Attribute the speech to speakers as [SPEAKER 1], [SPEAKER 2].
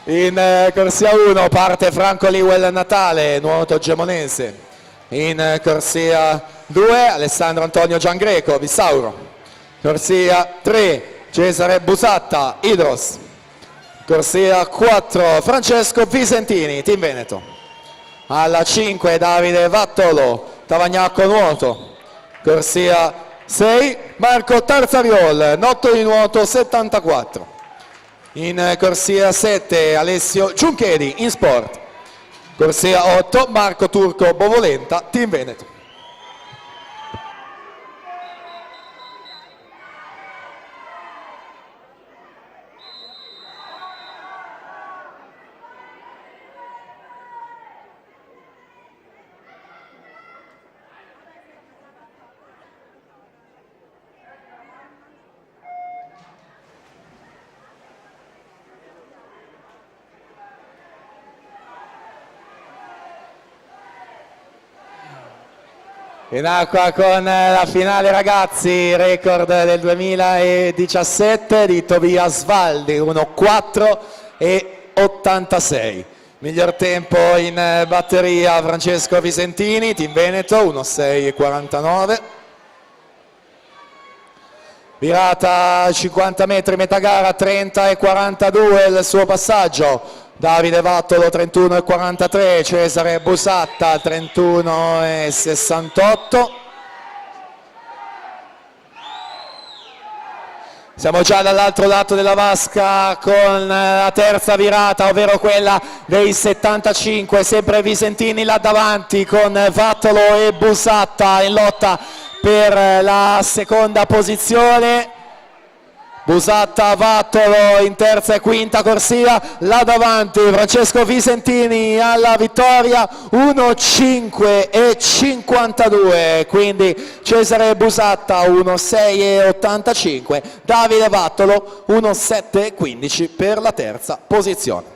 [SPEAKER 1] In corsia 1 parte Franco Liwell Natale, nuoto gemonense. In corsia 2 Alessandro Antonio Giangreco, Vissauro. Corsia 3 Cesare Busatta, Idros. Corsia 4 Francesco Visentini, Team Veneto. Alla 5 Davide Vattolo, Tavagnacco Nuoto. Corsia 6 Marco Tarzariol, Notto di Nuoto 74. In corsia 7 Alessio Giunchedi, in sport. Corsia 8 Marco Turco Bovolenta, Team Veneto. In acqua con la finale ragazzi, record del 2017 di Tobias Valdi, 1:4:86. Miglior tempo in batteria Francesco Visentini, Team Veneto, 1:6:49. Virata 50 metri metà gara, 30:42 il suo passaggio. Davide Vattolo 31:43, Cesare Busatta 31:68. Siamo già dall'altro lato della vasca con la terza virata, ovvero quella dei 75, sempre Visentini là davanti con Vattolo e Busatta in lotta per la seconda posizione. Busatta, Vattolo in terza e quinta corsia, là davanti Francesco Visentini alla vittoria, 1:5:52, quindi Cesare Busatta 1:6:85, Davide Vattolo 1:7:15 per la terza posizione.